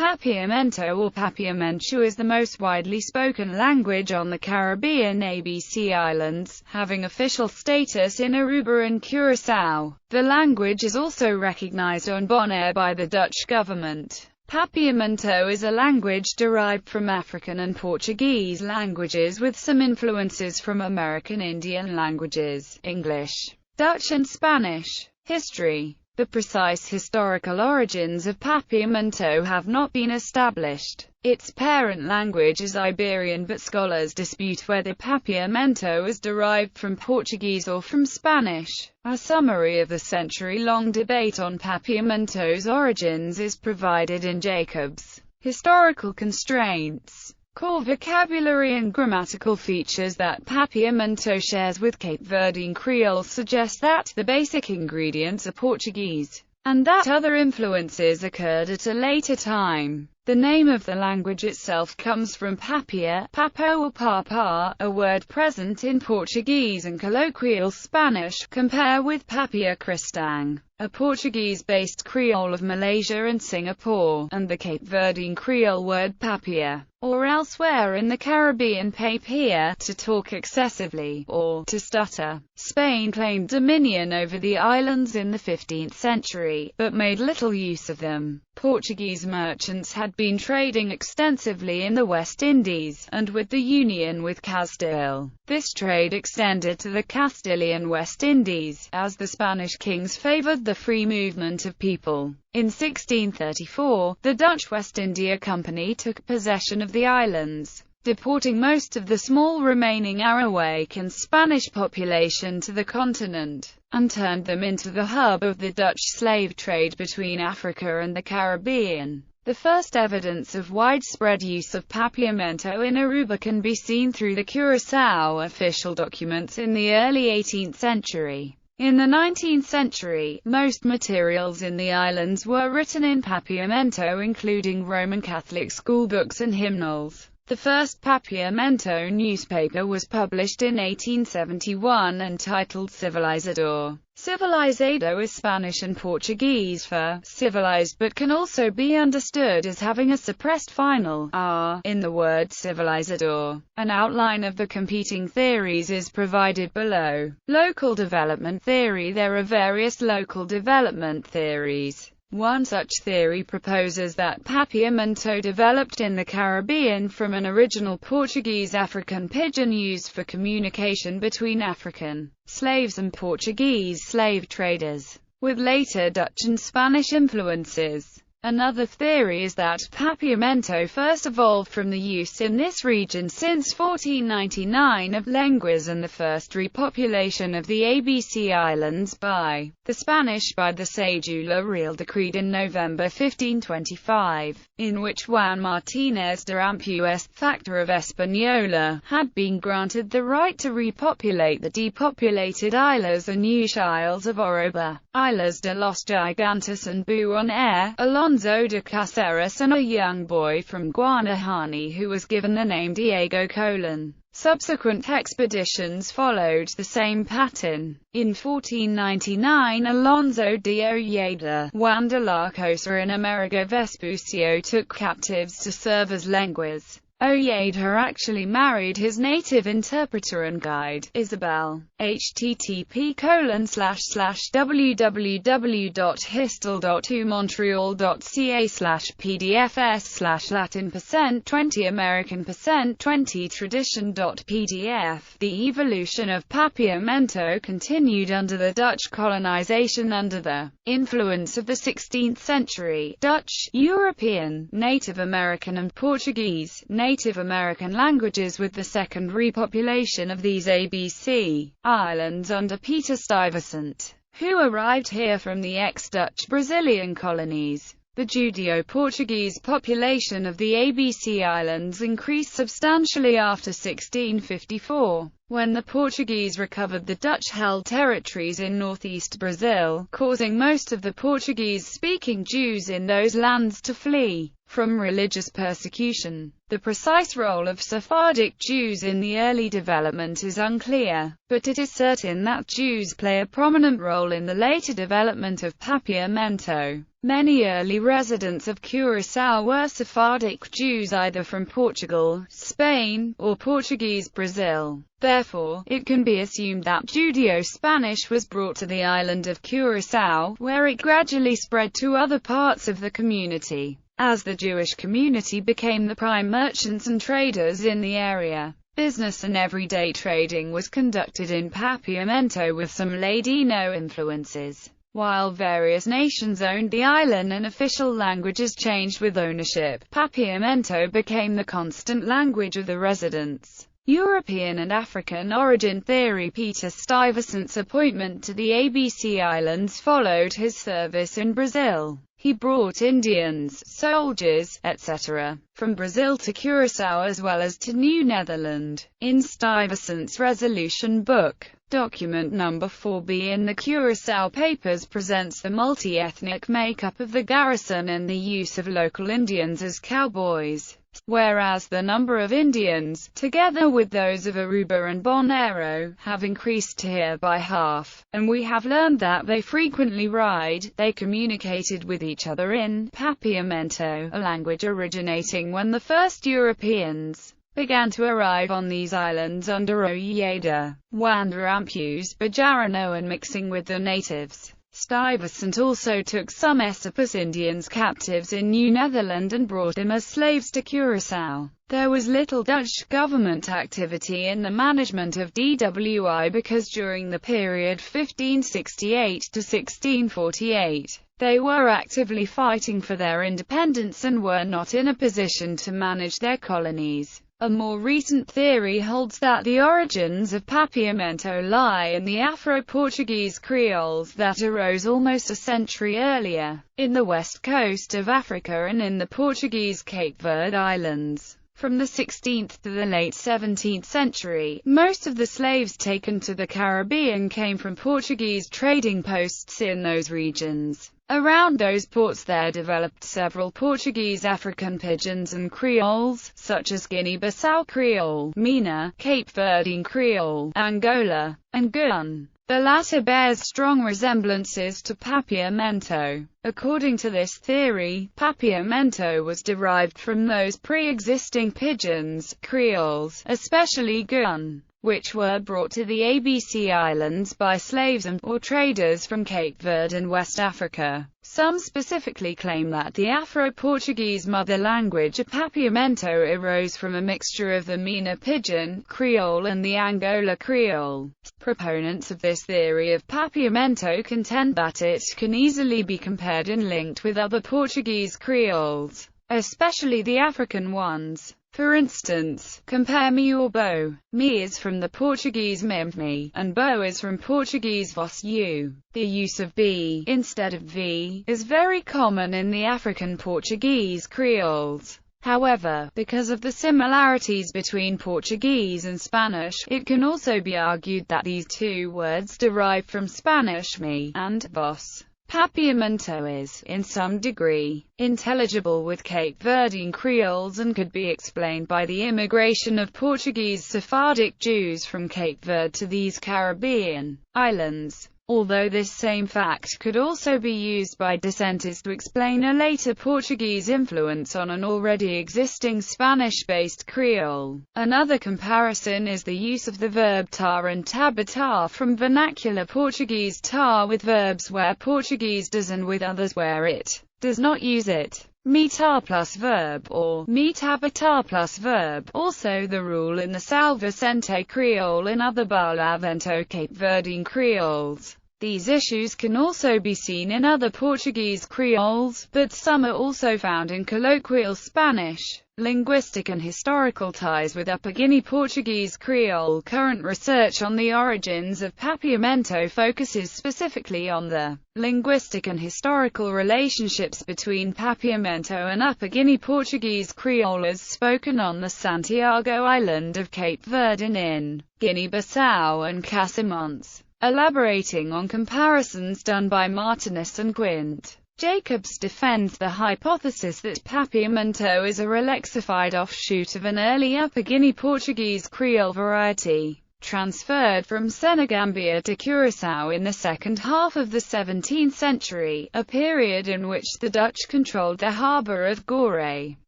Papiamento or Papiamento is the most widely spoken language on the Caribbean ABC Islands, having official status in Aruba and Curaçao. The language is also recognized on Bonaire by the Dutch government. Papiamento is a language derived from African and Portuguese languages with some influences from American Indian languages, English, Dutch and Spanish. History. The precise historical origins of Papiamento have not been established. Its parent language is Iberian, but scholars dispute whether Papiamento is derived from Portuguese or from Spanish. A summary of the century-long debate on Papiamento's origins is provided in Jacob's Historical Constraints. Core vocabulary and grammatical features that Papiamento shares with Cape Verdean Creole suggest that the basic ingredients are Portuguese, and that other influences occurred at a later time. The name of the language itself comes from papia, papo or papa, a word present in Portuguese and colloquial Spanish. Compare with Papia Cristang, a Portuguese-based Creole of Malaysia and Singapore, and the Cape Verdean Creole word papia, or elsewhere in the Caribbean papia, to talk excessively, or to stutter. Spain claimed dominion over the islands in the 15th century, but made little use of them. Portuguese merchants had been trading extensively in the West Indies, and with the union with Castile, this trade extended to the Castilian West Indies, as the Spanish kings favored the free movement of people. In 1634, the Dutch West India Company took possession of the islands, deporting most of the small remaining Arawakan Spanish population to the continent, and turned them into the hub of the Dutch slave trade between Africa and the Caribbean. The first evidence of widespread use of Papiamento in Aruba can be seen through the Curaçao official documents in the early 18th century. In the 19th century, most materials in the islands were written in Papiamento, including Roman Catholic schoolbooks and hymnals. The first Papiamento newspaper was published in 1871 and titled Civilizador. Civilizado is Spanish and Portuguese for civilized, but can also be understood as having a suppressed final r in the word civilizador. An outline of the competing theories is provided below. Local development theory. There are various local development theories. One such theory proposes that Papiamento developed in the Caribbean from an original Portuguese African pidgin used for communication between African slaves and Portuguese slave traders, with later Dutch and Spanish influences. Another theory is that Papiamento first evolved from the use in this region since 1499 of lenguas and the first repopulation of the ABC Islands by the Spanish by the Cedula Real decreed in November 1525, in which Juan Martínez de Ampues, factor of Hispaniola, had been granted the right to repopulate the depopulated islas and Ush Isles of Oroba, Islas de los Gigantes and Bonaire, Alonso de Caceres, and a young boy from Guanahani who was given the name Diego Colon. Subsequent expeditions followed the same pattern. In 1499, Alonso de Ojeda, Juan de la Cosa and Amerigo Vespucio took captives to serve as lenguas. Ojeda actually married his native interpreter and guide, Isabel. http://www.histal.umontreal.ca/pdfs/Latin% 20 tradition.pdf. The evolution of Papiamento continued under the Dutch colonization under the influence of the 16th century. Dutch, European, Native American and Portuguese, Native American languages, with the second repopulation of these ABC islands under Peter Stuyvesant, who arrived here from the ex-Dutch Brazilian colonies. The Judeo-Portuguese population of the ABC Islands increased substantially after 1654, when the Portuguese recovered the Dutch-held territories in northeast Brazil, causing most of the Portuguese-speaking Jews in those lands to flee from religious persecution. The precise role of Sephardic Jews in the early development is unclear, but it is certain that Jews play a prominent role in the later development of Papiamento. Many early residents of Curaçao were Sephardic Jews either from Portugal, Spain, or Portuguese Brazil. Therefore, it can be assumed that Judeo-Spanish was brought to the island of Curaçao, where it gradually spread to other parts of the community. As the Jewish community became the prime merchants and traders in the area, business and everyday trading was conducted in Papiamento with some Ladino influences. While various nations owned the island and official languages changed with ownership, Papiamento became the constant language of the residents. European and African origin theory. Peter Stuyvesant's appointment to the ABC Islands followed his service in Brazil. He brought Indians, soldiers, etc., from Brazil to Curaçao as well as to New Netherland. In Stuyvesant's Resolution Book, Document No. 4b in the Curaçao Papers presents the multi-ethnic makeup of the garrison and the use of local Indians as cowboys, whereas the number of Indians, together with those of Aruba and Bonaire, have increased here by half, and we have learned that they frequently ride. They communicated with each other in Papiamento, a language originating when the first Europeans began to arrive on these islands under Ojeda, Wanderampues, Bajarano and mixing with the natives. Stuyvesant also took some Esopus Indians captives in New Netherland and brought them as slaves to Curaçao. There was little Dutch government activity in the management of DWI because during the period 1568 to 1648, they were actively fighting for their independence and were not in a position to manage their colonies. A more recent theory holds that the origins of Papiamento lie in the Afro-Portuguese Creoles that arose almost a century earlier, in the west coast of Africa and in the Portuguese Cape Verde Islands. From the 16th to the late 17th century, most of the slaves taken to the Caribbean came from Portuguese trading posts in those regions. Around those ports there developed several Portuguese African pidgins and Creoles, such as Guinea-Bissau Creole, Mina, Cape Verdean Creole, Angola, and Guiana. The latter bears strong resemblances to Papiamento. According to this theory, Papiamento was derived from those pre-existing pidgins, Creoles, especially Guiana, which were brought to the ABC Islands by slaves or traders from Cape Verde and West Africa. Some specifically claim that the Afro-Portuguese mother language of Papiamento arose from a mixture of the Mina Pidgin, Creole and the Angola Creole. Proponents of this theory of Papiamento contend that it can easily be compared and linked with other Portuguese Creoles, especially the African ones. For instance, compare me or bo. Me is from the Portuguese me, and bo is from Portuguese vos you. The use of b instead of v is very common in the African Portuguese Creoles. However, because of the similarities between Portuguese and Spanish, it can also be argued that these two words derive from Spanish me and vos. Papiamento is, in some degree, intelligible with Cape Verdean Creoles and could be explained by the immigration of Portuguese Sephardic Jews from Cape Verde to these Caribbean islands. Although this same fact could also be used by dissenters to explain a later Portuguese influence on an already existing Spanish-based Creole. Another comparison is the use of the verb tar and tabatar from vernacular Portuguese tar with verbs where Portuguese does and with others where it does not use it. Me tar plus verb or me tabatar plus verb, also the rule in the São Vicente Creole and other Barlavento Cape Verdean Creoles. These issues can also be seen in other Portuguese Creoles, but some are also found in colloquial Spanish. Linguistic and historical ties with Upper Guinea Portuguese Creole. Current research on the origins of Papiamento focuses specifically on the linguistic and historical relationships between Papiamento and Upper Guinea Portuguese Creole as spoken on the Santiago island of Cape Verde and in Guinea-Bissau and Casamance. Elaborating on comparisons done by Martinus and Quint, Jacobs defends the hypothesis that Papiamento is a relexified offshoot of an early Upper Guinea Portuguese Creole variety. transferred from Senegambia to Curaçao in the second half of the 17th century, a period in which the Dutch controlled the harbour of Gorée,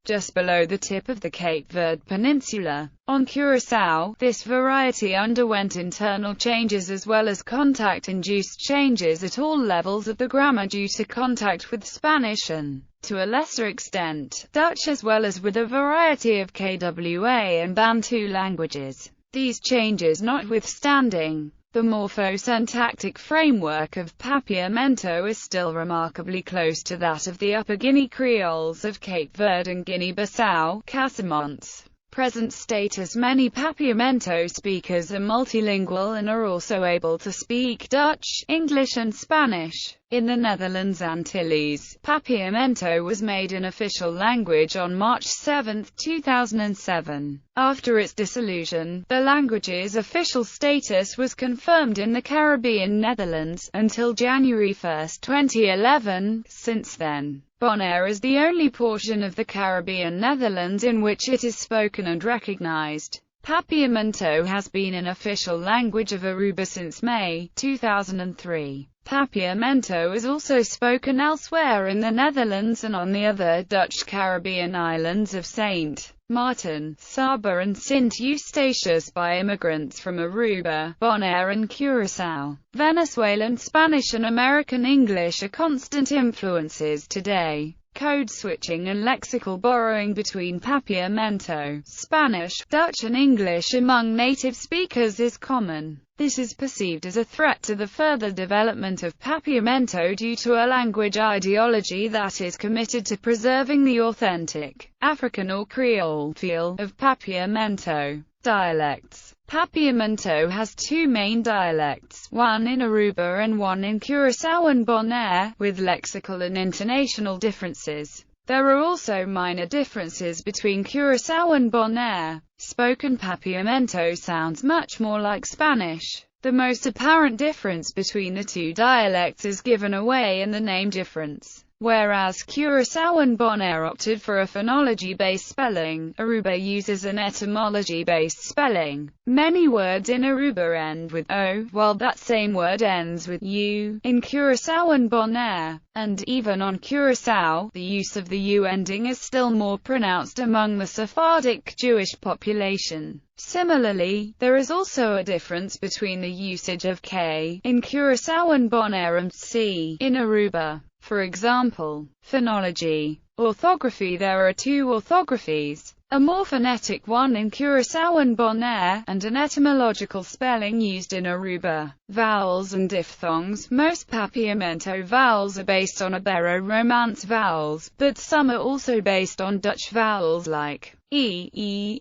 just below the tip of the Cape Verde Peninsula. On Curaçao, this variety underwent internal changes as well as contact-induced changes at all levels of the grammar due to contact with Spanish and, to a lesser extent, Dutch, as well as with a variety of KWA and Bantu languages. These changes notwithstanding, the morpho-syntactic framework of Papiamento is still remarkably close to that of the Upper Guinea Creoles of Cape Verde and Guinea-Bissau. Casamont's present status: many Papiamento speakers are multilingual and are also able to speak Dutch, English and Spanish. In the Netherlands Antilles, Papiamento was made an official language on March 7, 2007. After its dissolution, the language's official status was confirmed in the Caribbean Netherlands, until January 1, 2011. Since then, Bonaire is the only portion of the Caribbean Netherlands in which it is spoken and recognized. Papiamento has been an official language of Aruba since May 2003. Papiamento is also spoken elsewhere in the Netherlands and on the other Dutch Caribbean islands of Saint Martin, Saba and Sint Eustatius by immigrants from Aruba, Bonaire and Curaçao. Venezuelan Spanish and American English are constant influences today. Code switching and lexical borrowing between Papiamento, Spanish, Dutch and English among native speakers is common. This is perceived as a threat to the further development of Papiamento due to a language ideology that is committed to preserving the authentic, African or Creole feel of Papiamento. Dialects. Papiamento has two main dialects, one in Aruba and one in Curaçao and Bonaire, with lexical and intonational differences. There are also minor differences between Curaçao and Bonaire. Spoken Papiamento sounds much more like Spanish. The most apparent difference between the two dialects is given away in the name difference. Whereas Curaçao and Bonaire opted for a phonology-based spelling, Aruba uses an etymology-based spelling. Many words in Aruba end with O, while that same word ends with U, in Curaçao and Bonaire. And even on Curaçao, the use of the U ending is still more pronounced among the Sephardic Jewish population. Similarly, there is also a difference between the usage of K in Curaçao and Bonaire and C in Aruba. For example, phonology. Orthography. There are two orthographies, a more phonetic one in Curaçao and Bonaire, and an etymological spelling used in Aruba. Vowels and diphthongs. Most Papiamento vowels are based on Ibero-Romance vowels, but some are also based on Dutch vowels like e,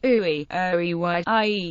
ui, oi, y,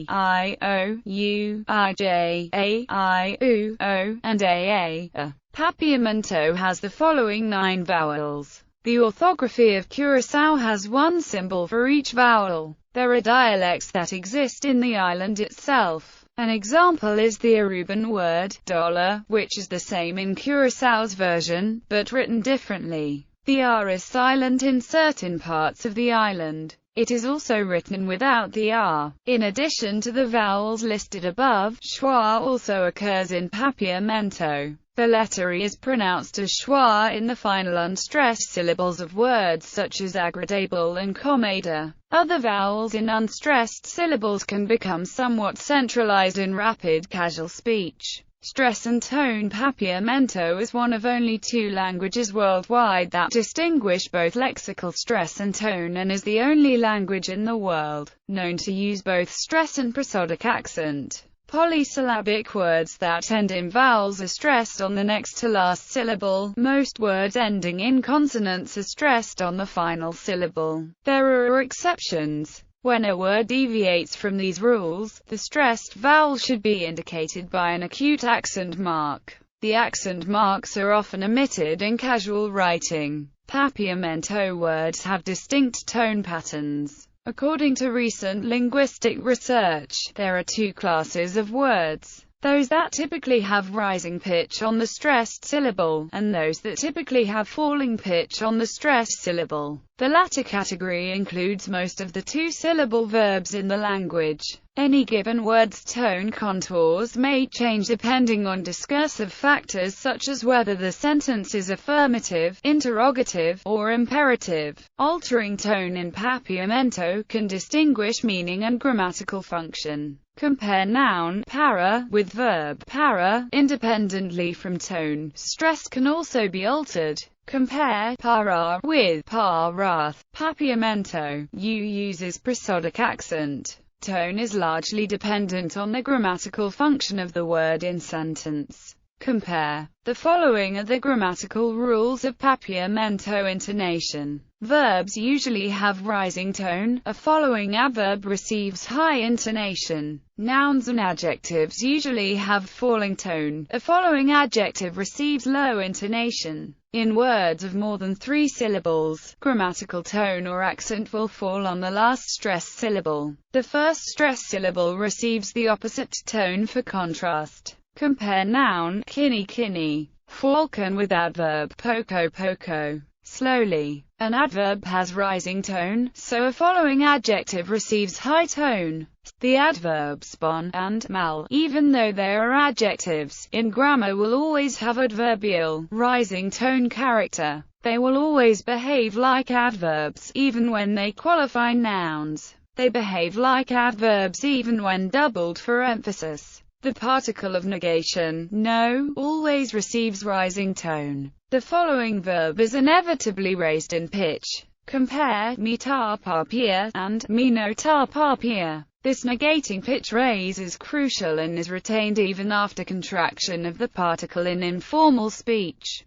I, o, u, I, j, a, I, u, o, and a. Papiamento has the following 9 vowels. The orthography of Curaçao has one symbol for each vowel. There are dialects that exist in the island itself. An example is the Aruban word, dollar, which is the same in Curaçao's version, but written differently. The R is silent in certain parts of the island. It is also written without the R. In addition to the vowels listed above, schwa also occurs in Papiamento. The letter E is pronounced as schwa in the final unstressed syllables of words such as agradable and comada. Other vowels in unstressed syllables can become somewhat centralized in rapid casual speech. Stress and tone. Papiamento is one of only 2 languages worldwide that distinguish both lexical stress and tone, and is the only language in the world known to use both stress and prosodic accent. Polysyllabic words that end in vowels are stressed on the next to last syllable. Most words ending in consonants are stressed on the final syllable. There are exceptions. When a word deviates from these rules, the stressed vowel should be indicated by an acute accent mark. The accent marks are often omitted in casual writing. Papiamento words have distinct tone patterns. According to recent linguistic research, there are 2 classes of words: those that typically have rising pitch on the stressed syllable, and those that typically have falling pitch on the stressed syllable. The latter category includes most of the 2-syllable verbs in the language. Any given word's tone contours may change depending on discursive factors such as whether the sentence is affirmative, interrogative, or imperative. Altering tone in Papiamento can distinguish meaning and grammatical function. Compare noun para with verb para independently from tone. Stress can also be altered. Compare para with parath. Papiamento uses prosodic accent. Tone is largely dependent on the grammatical function of the word in sentence. Compare. The following are the grammatical rules of Papiamento intonation. Verbs usually have rising tone. A following adverb receives high intonation. Nouns and adjectives usually have falling tone. A following adjective receives low intonation. In words of more than 3 syllables, grammatical tone or accent will fall on the last stressed syllable. The first stressed syllable receives the opposite tone for contrast. Compare noun kini kini, falcon with adverb poco poco, slowly. An adverb has rising tone, so a following adjective receives high tone. The adverbs bon and mal, even though they are adjectives, in grammar will always have adverbial, rising tone character. They will always behave like adverbs, even when they qualify nouns. They behave like adverbs even when doubled for emphasis. The particle of negation, no, always receives rising tone. The following verb is inevitably raised in pitch. Compare mi ta papia and mi no ta papia. This negating pitch raise is crucial and is retained even after contraction of the particle in informal speech.